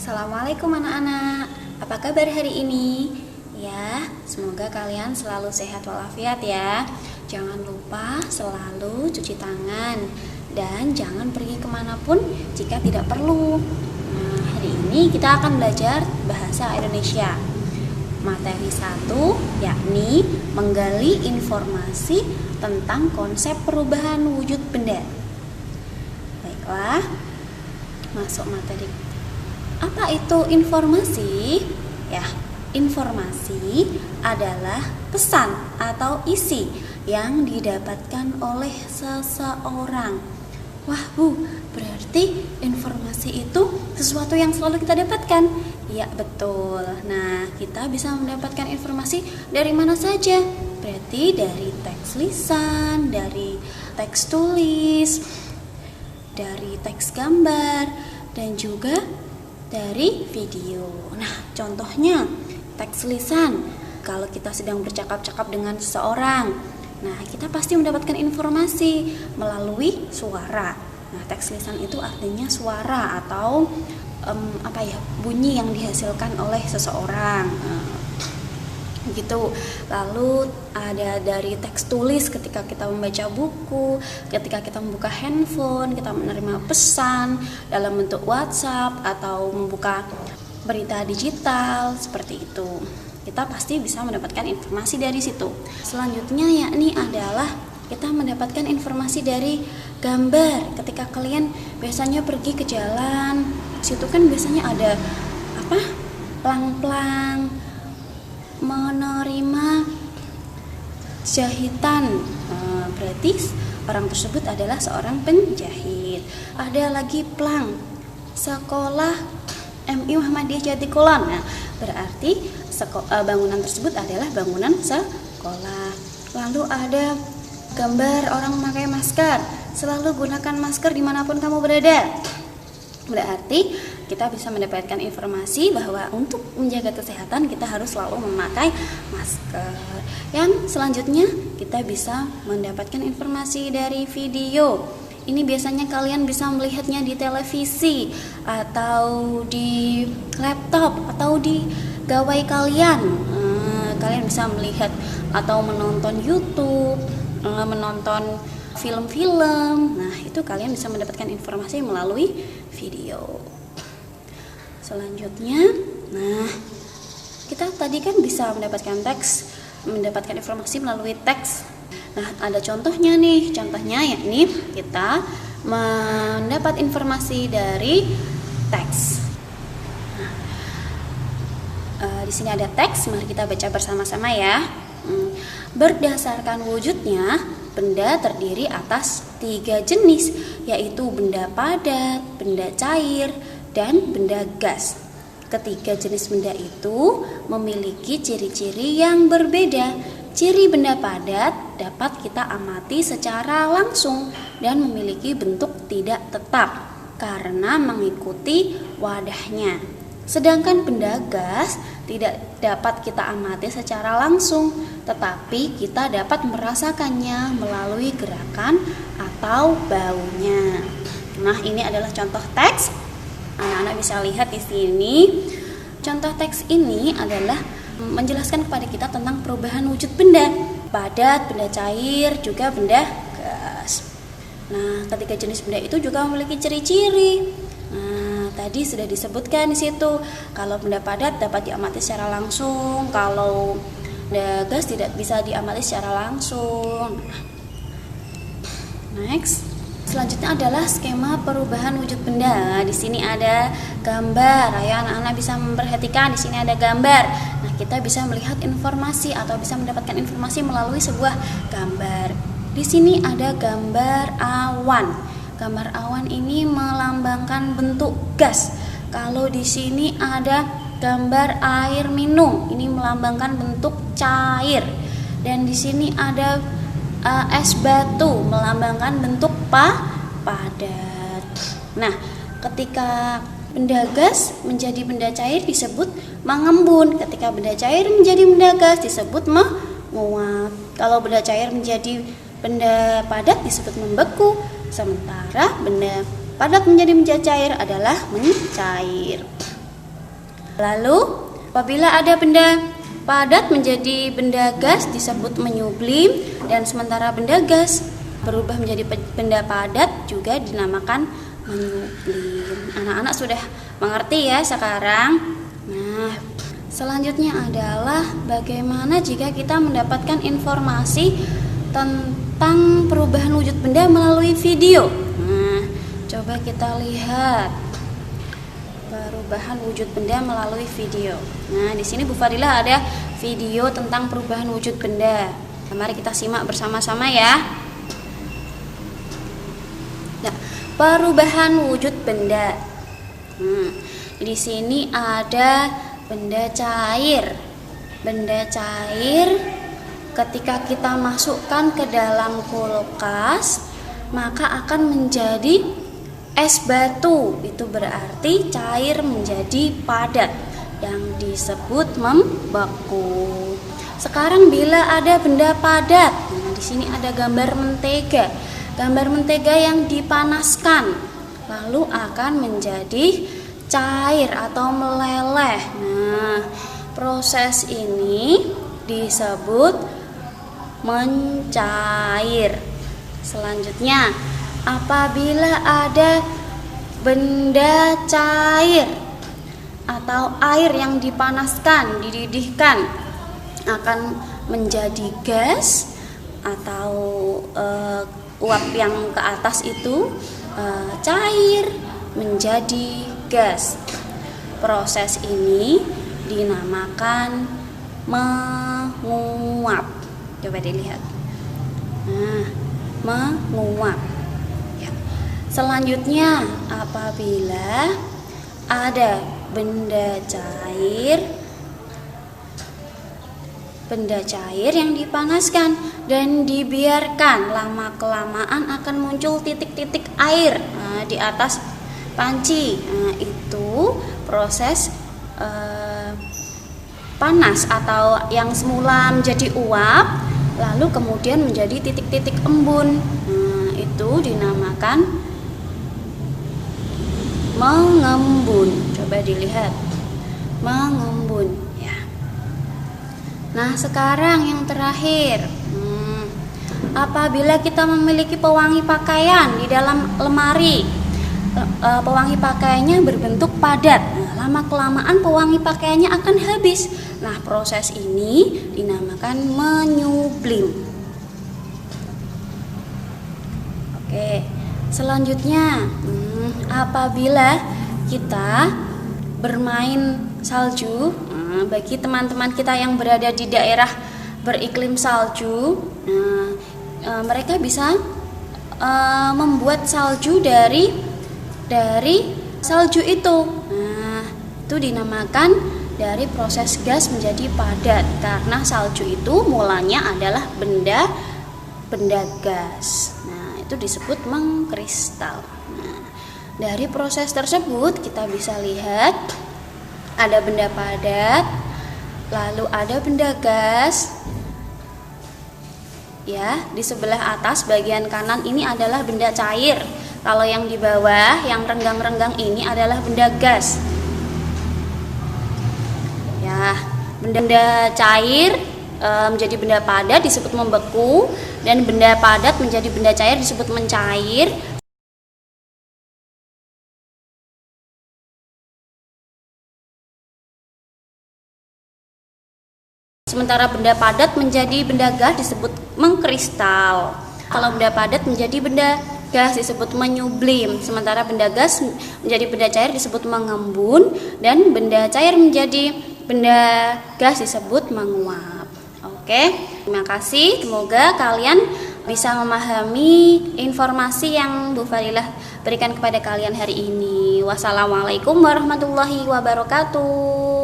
Assalamualaikum anak-anak. Apa kabar hari ini? Ya, semoga kalian selalu sehat walafiat ya. Jangan lupa selalu cuci tangan dan jangan pergi kemanapun jika tidak perlu. Nah, hari ini kita akan belajar bahasa Indonesia. Materi 1 yakni menggali informasi tentang konsep perubahan wujud benda. Baiklah, masuk materi. Apa itu informasi? Ya, informasi adalah pesan atau isi yang didapatkan oleh seseorang. Wah, Bu, berarti informasi itu sesuatu yang selalu kita dapatkan. Ya, betul. Nah, kita bisa mendapatkan informasi dari mana saja. Berarti dari teks lisan, dari teks tulis, dari teks gambar, dan juga dari video. Nah, contohnya teks lisan. Kalau kita sedang bercakap-cakap dengan seseorang, nah kita pasti mendapatkan informasi melalui suara. Nah, teks lisan itu artinya suara atau bunyi yang dihasilkan oleh seseorang. Gitu. Lalu ada dari teks tulis ketika kita membaca buku, ketika kita membuka handphone, kita menerima pesan dalam bentuk WhatsApp atau membuka berita digital seperti itu. Kita pasti bisa mendapatkan informasi dari situ. Selanjutnya yakni adalah kita mendapatkan informasi dari gambar. Ketika kalian biasanya pergi ke jalan, situ kan biasanya ada plang-plang menerima jahitan. Berarti orang tersebut adalah seorang penjahit. Ada lagi plang sekolah MI Muhammadiyah Jatikulon. Nah, berarti bangunan tersebut adalah bangunan sekolah. Lalu ada gambar orang memakai masker. Selalu gunakan masker dimanapun kamu berada. Berarti kita bisa mendapatkan informasi bahwa untuk menjaga kesehatan kita harus selalu memakai masker. Yang selanjutnya kita bisa mendapatkan informasi dari video. Ini biasanya kalian bisa melihatnya di televisi atau di laptop atau di gawai kalian. Kalian bisa melihat atau menonton YouTube, menonton film-film. Nah, itu kalian bisa mendapatkan informasi melalui video. Selanjutnya, nah, kita tadi kan bisa mendapatkan informasi melalui teks. Nah, ada contohnya nih. Contohnya yakni kita mendapat informasi dari teks. Nah, di sini ada teks, mari kita baca bersama-sama ya. Berdasarkan wujudnya, benda terdiri atas 3 jenis, yaitu benda padat, benda cair, dan benda gas. Ketiga jenis benda itu memiliki ciri-ciri yang berbeda. Ciri benda padat dapat kita amati secara langsung dan memiliki bentuk tidak tetap karena mengikuti wadahnya. Sedangkan benda gas tidak dapat kita amati secara langsung, tetapi kita dapat merasakannya melalui gerakan atau baunya. Nah, ini adalah contoh teks. Anak-anak bisa lihat di sini. Contoh teks ini adalah menjelaskan kepada kita tentang perubahan wujud benda padat, benda cair, juga benda gas. Nah, ketiga jenis benda itu juga memiliki ciri-ciri. Nah, tadi sudah disebutkan di situ. Kalau benda padat dapat diamati secara langsung, kalau benda gas tidak bisa diamati secara langsung. Next. Selanjutnya adalah skema perubahan wujud benda. Di sini ada gambar. Ayo anak-anak bisa memperhatikan, di sini ada gambar. Nah, kita bisa melihat informasi atau bisa mendapatkan informasi melalui sebuah gambar. Di sini ada gambar awan. Gambar awan ini melambangkan bentuk gas. Kalau di sini ada gambar air minum, ini melambangkan bentuk cair. Dan di sini ada es batu melambangkan bentuk padat. Nah, ketika benda gas menjadi benda cair disebut mengembun. Ketika benda cair menjadi benda gas disebut menguap. Kalau benda cair menjadi benda padat disebut membeku. Sementara benda padat menjadi benda cair adalah mencair. Lalu apabila ada benda padat menjadi benda gas disebut menyublim, dan sementara benda gas berubah menjadi benda padat juga dinamakan menyublim. Anak-anak sudah mengerti ya sekarang. Nah, selanjutnya adalah bagaimana jika kita mendapatkan informasi tentang perubahan wujud benda melalui video. Nah, coba kita lihat perubahan wujud benda melalui video. Nah, di sini Bu Fadilah ada video tentang perubahan wujud benda. Mari kita simak bersama-sama ya. Nah, perubahan wujud benda. Di sini ada benda cair. Benda cair ketika kita masukkan ke dalam kulkas maka akan menjadi es batu. Itu berarti cair menjadi padat yang disebut membeku. Sekarang bila ada benda padat, nah di sini ada gambar mentega. Gambar mentega yang dipanaskan lalu akan menjadi cair atau meleleh. Nah, proses ini disebut mencair. Selanjutnya, apabila ada benda cair atau air yang dipanaskan, dididihkan akan menjadi gas atau uap yang ke atas itu cair menjadi gas. Proses ini dinamakan menguap. Coba dilihat. Nah, menguap. Ya. Selanjutnya, apabila ada benda cair yang dipanaskan dan dibiarkan lama-kelamaan akan muncul titik-titik air di atas panci. Nah, itu proses panas atau yang semula menjadi uap lalu kemudian menjadi titik-titik embun. Nah, itu dinamakan mengembun. Coba dilihat. Mengembun ya. Nah, sekarang yang terakhir. Apabila kita memiliki pewangi pakaian di dalam lemari, pewangi pakaiannya berbentuk padat. Nah, lama-kelamaan pewangi pakaiannya akan habis. Nah, proses ini dinamakan menyublim. Oke, selanjutnya apabila kita bermain salju, bagi teman-teman kita yang berada di daerah beriklim salju, mereka bisa membuat salju dari salju itu. Nah, itu dinamakan dari proses gas menjadi padat karena salju itu mulanya adalah benda gas. Nah, itu disebut mengkristal. Nah, dari proses tersebut kita bisa lihat ada benda padat, lalu ada benda gas. Ya, di sebelah atas bagian kanan ini adalah benda cair. Kalau yang di bawah, yang renggang-renggang ini adalah benda gas. Ya, benda cair menjadi benda padat disebut membeku, dan benda padat menjadi benda cair disebut mencair. Sementara benda padat menjadi benda gas disebut mengkristal. Kalau benda padat menjadi benda gas disebut menyublim. Sementara benda gas menjadi benda cair disebut mengembun, dan benda cair menjadi benda gas disebut menguap. Oke, terima kasih. Semoga kalian bisa memahami informasi yang Bu Fadilah berikan kepada kalian hari ini. Wassalamualaikum warahmatullahi wabarakatuh.